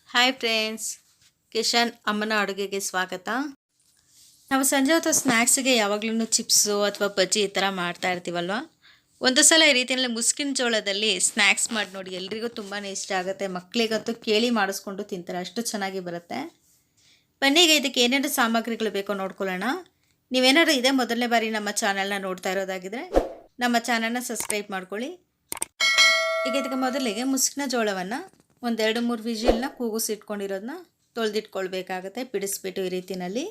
Hi friends, Kishan ಅಮ್ಮನ ಅಡುಗೆಗೆ ಸ್ವಾಗತ. ನಾವು ಸಂಜೆ ಹೊತ್ತು ಸ್ನ್ಯಾಕ್ಸಿಗೆ ಯಾವಾಗಲೂ ಚಿಪ್ಸು ಅಥವಾ ಬಜ್ಜಿ ಈ ಥರ ಮಾಡ್ತಾ ಇರ್ತೀವಲ್ವ. ಒಂದು ಸಲ ಈ ರೀತಿಯಲ್ಲಿ ಮುಸ್ಕಿನ ಜೋಳದಲ್ಲಿ ಸ್ನ್ಯಾಕ್ಸ್ ಮಾಡಿ ನೋಡಿ, ಎಲ್ರಿಗೂ ತುಂಬಾ ಇಷ್ಟ ಆಗುತ್ತೆ. ಮಕ್ಕಳಿಗಂತೂ ಕೇಳಿ ಮಾಡಿಸ್ಕೊಂಡು ತಿಂತಾರೆ, ಅಷ್ಟು ಚೆನ್ನಾಗಿ ಬರುತ್ತೆ. ಬನ್ನಿಗೆ ಇದಕ್ಕೆ ಏನೇನು ಸಾಮಗ್ರಿಗಳು ಬೇಕೋ ನೋಡ್ಕೊಳ್ಳೋಣ. ನೀವೇನಾದ್ರು ಇದೇ ಮೊದಲನೇ ಬಾರಿ ನಮ್ಮ ಚಾನಲ್ನ ನೋಡ್ತಾ ಇರೋದಾಗಿದ್ದರೆ ನಮ್ಮ ಚಾನಲ್ನ ಸಬ್ಸ್ಕ್ರೈಬ್ ಮಾಡ್ಕೊಳ್ಳಿ. ಈಗ ಇದಕ್ಕೆ ಮೊದಲಿಗೆ ಮುಸ್ಕಿನ ಜೋಳವನ್ನು ಒಂದು 2-3 ವಿಜಿಲ್ನ ಕೂಗಿಸಿಟ್ಕೊಂಡಿರೋದನ್ನ ತೊಳೆದಿಟ್ಕೊಳ್ಬೇಕಾಗತ್ತೆ. ಬಿಡಿಸ್ಬಿಟ್ಟು ಈ ರೀತಿಯಲ್ಲಿ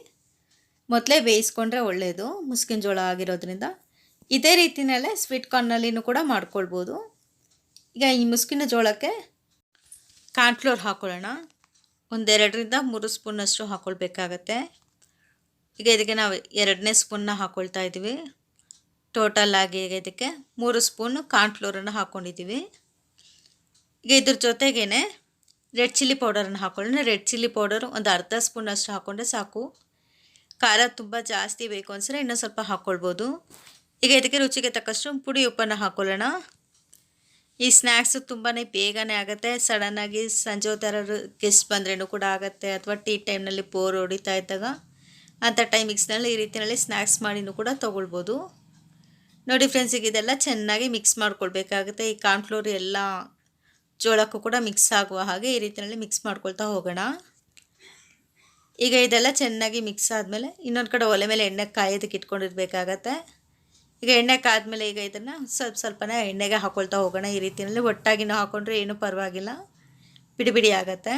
ಮೊದಲೇ ಬೇಯಿಸ್ಕೊಂಡ್ರೆ ಒಳ್ಳೆಯದು, ಮುಸ್ಕಿನ ಜೋಳ ಆಗಿರೋದ್ರಿಂದ. ಇದೇ ರೀತಿಯಲ್ಲೇ ಸ್ವೀಟ್ ಕಾರ್ನ್ನಲ್ಲಿನೂ ಕೂಡ ಮಾಡ್ಕೊಳ್ಬೋದು. ಈಗ ಈ ಮುಸ್ಕಿನ ಜೋಳಕ್ಕೆ ಕಾರ್ನ್ಫ್ಲೋರ್ ಹಾಕ್ಕೊಳ್ಳೋಣ. ಒಂದು 2-3 ಸ್ಪೂನಷ್ಟು ಹಾಕ್ಕೊಳ್ಬೇಕಾಗತ್ತೆ. ಈಗ ಇದಕ್ಕೆ ನಾವು 2ನೇ ಸ್ಪೂನ್ನ ಹಾಕ್ಕೊಳ್ತಾ ಇದ್ದೀವಿ. ಟೋಟಲ್ ಆಗಿ ಈಗ ಇದಕ್ಕೆ 3 ಸ್ಪೂನು ಕಾರ್ನ್ಫ್ಲೋರನ್ನು ಹಾಕ್ಕೊಂಡಿದ್ದೀವಿ. ಈಗ ಇದ್ರ ಜೊತೆಗೇ ರೆಡ್ ಚಿಲ್ಲಿ ಪೌಡರನ್ನು ಹಾಕ್ಕೊಳ್ಳೋಣ. ರೆಡ್ ಚಿಲ್ಲಿ ಪೌಡರು ಒಂದು ಅರ್ಧ ಸ್ಪೂನಷ್ಟು ಹಾಕ್ಕೊಂಡ್ರೆ ಸಾಕು. ಖಾರ ತುಂಬ ಜಾಸ್ತಿ ಬೇಕು ಅನ್ಸರೆ ಇನ್ನೂ ಸ್ವಲ್ಪ ಹಾಕ್ಕೊಳ್ಬೋದು. ಈಗ ಇದಕ್ಕೆ ರುಚಿಗೆ ತಕ್ಕಷ್ಟು ಪುಡಿ ಉಪ್ಪನ್ನು ಹಾಕ್ಕೊಳ್ಳೋಣ. ಈ ಸ್ನ್ಯಾಕ್ಸು ತುಂಬಾ ಬೇಗನೆ ಆಗುತ್ತೆ. ಸಡನ್ನಾಗಿ ಸಂಜೆ ಹೊತ್ತು ಗೆಸ್ಟ್ ಬಂದ್ರೂ ಕೂಡ ಆಗುತ್ತೆ, ಅಥವಾ ಟೀ ಟೈಮ್ನಲ್ಲಿ ಬೋರ್ ಹೊಡಿತಾ ಇದ್ದಾಗ ಅಂಥ ಟೈಮಿಂಗ್ಸ್ನಲ್ಲಿ ಈ ರೀತಿಯಲ್ಲಿ ಸ್ನ್ಯಾಕ್ಸ್ ಮಾಡಿನೂ ಕೂಡ ತೊಗೊಳ್ಬೋದು. ನೋಡಿ ಫ್ರೆಂಡ್ಸ್, ಈಗ ಇದೆಲ್ಲ ಚೆನ್ನಾಗಿ ಮಿಕ್ಸ್ ಮಾಡ್ಕೊಳ್ಬೇಕಾಗುತ್ತೆ. ಈ ಕಾರ್ನ್ಫ್ಲೋರ್ ಎಲ್ಲ ಜೋಳಕ್ಕೂ ಕೂಡ ಮಿಕ್ಸ್ ಆಗುವ ಹಾಗೆ ಈ ರೀತಿಯಲ್ಲಿ ಮಿಕ್ಸ್ ಮಾಡ್ಕೊಳ್ತಾ ಹೋಗೋಣ. ಈಗ ಇದೆಲ್ಲ ಚೆನ್ನಾಗಿ ಮಿಕ್ಸ್ ಆದಮೇಲೆ ಇನ್ನೊಂದು ಕಡೆ ಒಲೆ ಮೇಲೆ ಎಣ್ಣೆ ಕಾಯೋದಕ್ಕೆ ಇಟ್ಕೊಂಡಿರ್ಬೇಕಾಗತ್ತೆ. ಈಗ ಎಣ್ಣೆ ಕಾದ್ಮೇಲೆ ಈಗ ಇದನ್ನು ಸ್ವಲ್ಪನೇ ಎಣ್ಣೆಗೆ ಹಾಕ್ಕೊಳ್ತಾ ಹೋಗೋಣ. ಈ ರೀತಿಯಲ್ಲಿ ಒಟ್ಟಾಗಿನೂ ಹಾಕ್ಕೊಂಡ್ರೆ ಏನೂ ಪರವಾಗಿಲ್ಲ, ಬಿಡಿ ಬಿಡಿ ಆಗುತ್ತೆ.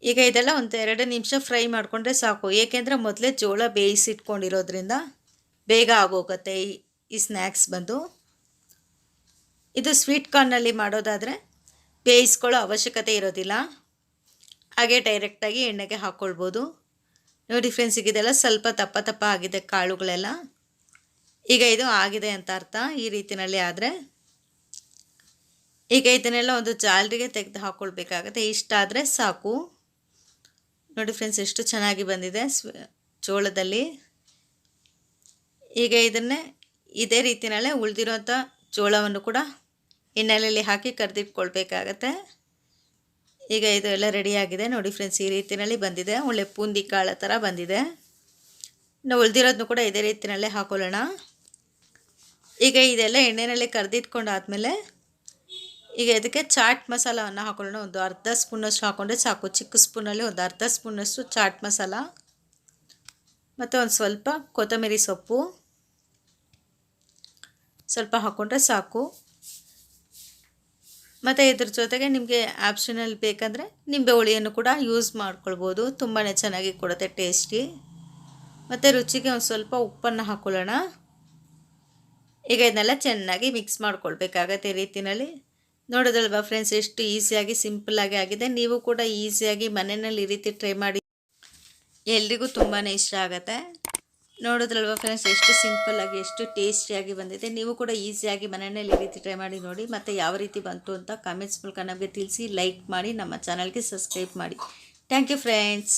ಈಗ ಇದೆಲ್ಲ ಒಂದು 2 ನಿಮಿಷ ಫ್ರೈ ಮಾಡಿಕೊಂಡ್ರೆ ಸಾಕು. ಏಕೆಂದರೆ ಮೊದಲೇ ಜೋಳ ಬೇಯಿಸಿಟ್ಕೊಂಡಿರೋದ್ರಿಂದ ಬೇಗ ಆಗೋಗುತ್ತೆ ಈ ಸ್ನ್ಯಾಕ್ಸ್ ಬಂದು. ಇದು ಸ್ವೀಟ್ ಕಾರ್ನಲ್ಲಿ ಮಾಡೋದಾದರೆ ಬೇಯಿಸ್ಕೊಳ್ಳೋ ಅವಶ್ಯಕತೆ ಇರೋದಿಲ್ಲ, ಹಾಗೆ ಡೈರೆಕ್ಟಾಗಿ ಎಣ್ಣೆಗೆ ಹಾಕ್ಕೊಳ್ಬೋದು. ನೋಡಿ ಫ್ರೆಂಡ್ಸ್, ಈಗ ಇದೆಲ್ಲ ಸ್ವಲ್ಪ ದಪ್ಪ ಆಗಿದೆ ಕಾಳುಗಳೆಲ್ಲ. ಈಗ ಇದು ಆಗಿದೆ ಅಂತ ಅರ್ಥ. ಈ ರೀತಿಯಲ್ಲಿ ಆದರೆ ಈಗ ಇದನ್ನೆಲ್ಲ ಒಂದು ಜಾಲರಿಗೆ ತೆಗೆದು ಹಾಕ್ಕೊಳ್ಬೇಕಾಗತ್ತೆ. ಇಷ್ಟ ಆದರೆ ಸಾಕು. ನೋಡಿ ಫ್ರೆಂಡ್ಸ್, ಎಷ್ಟು ಚೆನ್ನಾಗಿ ಬಂದಿದೆ ಜೋಳದಲ್ಲಿ. ಈಗ ಇದನ್ನೇ ಇದೇ ರೀತಿಯಲ್ಲೇ ಉಳಿದಿರೋಂಥ ಜೋಳವನ್ನು ಕೂಡ ಎಣ್ಣೆಯಲ್ಲಿ ಹಾಕಿ ಕರೆದಿಟ್ಕೊಳ್ಬೇಕಾಗತ್ತೆ. ಈಗ ಇದು ಎಲ್ಲ ರೆಡಿಯಾಗಿದೆ. ನೋಡಿ ಫ್ರೆಂಡ್ಸ್, ಈ ರೀತಿಯಲ್ಲಿ ಬಂದಿದೆ, ಒಳ್ಳೆ ಪೂಂದಿ ಕಾಳು ಥರ ಬಂದಿದೆ. ನಾವು ಉಳಿದಿರೋದನ್ನು ಕೂಡ ಇದೇ ರೀತಿಯಲ್ಲೇ ಹಾಕೊಳ್ಳೋಣ. ಈಗ ಇದೆಲ್ಲ ಎಣ್ಣೆಯಲ್ಲಿ ಕರೆದಿಟ್ಕೊಂಡಾದ್ಮೇಲೆ ಈಗ ಇದಕ್ಕೆ ಚಾಟ್ ಮಸಾಲವನ್ನು ಹಾಕೊಳ್ಳೋಣ. ಒಂದು ಅರ್ಧ ಸ್ಪೂನಷ್ಟು ಹಾಕ್ಕೊಂಡ್ರೆ ಸಾಕು. ಚಿಕ್ಕ ಸ್ಪೂನಲ್ಲಿ ಒಂದು ಅರ್ಧ ಸ್ಪೂನಷ್ಟು ಚಾಟ್ ಮಸಾಲ ಮತ್ತು ಒಂದು ಸ್ವಲ್ಪ ಕೊತ್ತಂಬರಿ ಸೊಪ್ಪು ಸ್ವಲ್ಪ ಹಾಕ್ಕೊಂಡ್ರೆ ಸಾಕು. ಮತ್ತು ಇದ್ರ ಜೊತೆಗೆ ನಿಮಗೆ ಆಪ್ಷನಲ್ ಬೇಕಂದರೆ ನಿಂಬೆ ಹುಳಿಯನ್ನು ಕೂಡ ಯೂಸ್ ಮಾಡ್ಕೊಳ್ಬೋದು. ತುಂಬಾ ಚೆನ್ನಾಗಿ ಕೊಡುತ್ತೆ ಟೇಸ್ಟಿ. ಮತ್ತು ರುಚಿಗೆ ಒಂದು ಸ್ವಲ್ಪ ಉಪ್ಪನ್ನು ಹಾಕ್ಕೊಳ್ಳೋಣ. ಈಗ ಇದನ್ನೆಲ್ಲ ಚೆನ್ನಾಗಿ ಮಿಕ್ಸ್ ಮಾಡ್ಕೊಳ್ಬೇಕಾಗತ್ತೆ ಈ ರೀತಿಯಲ್ಲಿ. ನೋಡೋದಲ್ವಾ ಫ್ರೆಂಡ್ಸ್, ಎಷ್ಟು ಈಸಿಯಾಗಿ ಸಿಂಪಲ್ಲಾಗಿ ಆಗಿದೆ. ನೀವು ಕೂಡ ಈಸಿಯಾಗಿ ಮನೆಯಲ್ಲಿ ಈ ರೀತಿ ಟ್ರೈ ಮಾಡಿ, ಎಲ್ರಿಗೂ ತುಂಬಾ ಇಷ್ಟ ಆಗುತ್ತೆ. ನೋಡೋದ್ರಲ್ವ ಫ್ರೆಂಡ್ಸ್, ಎಷ್ಟು ಸಿಂಪಲ್ಲಾಗಿ ಎಷ್ಟು ಟೇಸ್ಟಿಯಾಗಿ ಬಂದಿದೆ. ನೀವು ಕೂಡ ಈಸಿಯಾಗಿ ಮನೆಯಲ್ಲಿ ಈ ರೀತಿ ಟ್ರೈ ಮಾಡಿ ನೋಡಿ. ಮತ್ತು ಯಾವ ರೀತಿ ಬಂತು ಅಂತ ಕಾಮೆಂಟ್ಸ್ ಮೂಲಕ ನಮಗೆ ತಿಳಿಸಿ, ಲೈಕ್ ಮಾಡಿ, ನಮ್ಮ ಚಾನಲ್ಗೆ ಸಬ್ಸ್ಕ್ರೈಬ್ ಮಾಡಿ. Thank you friends.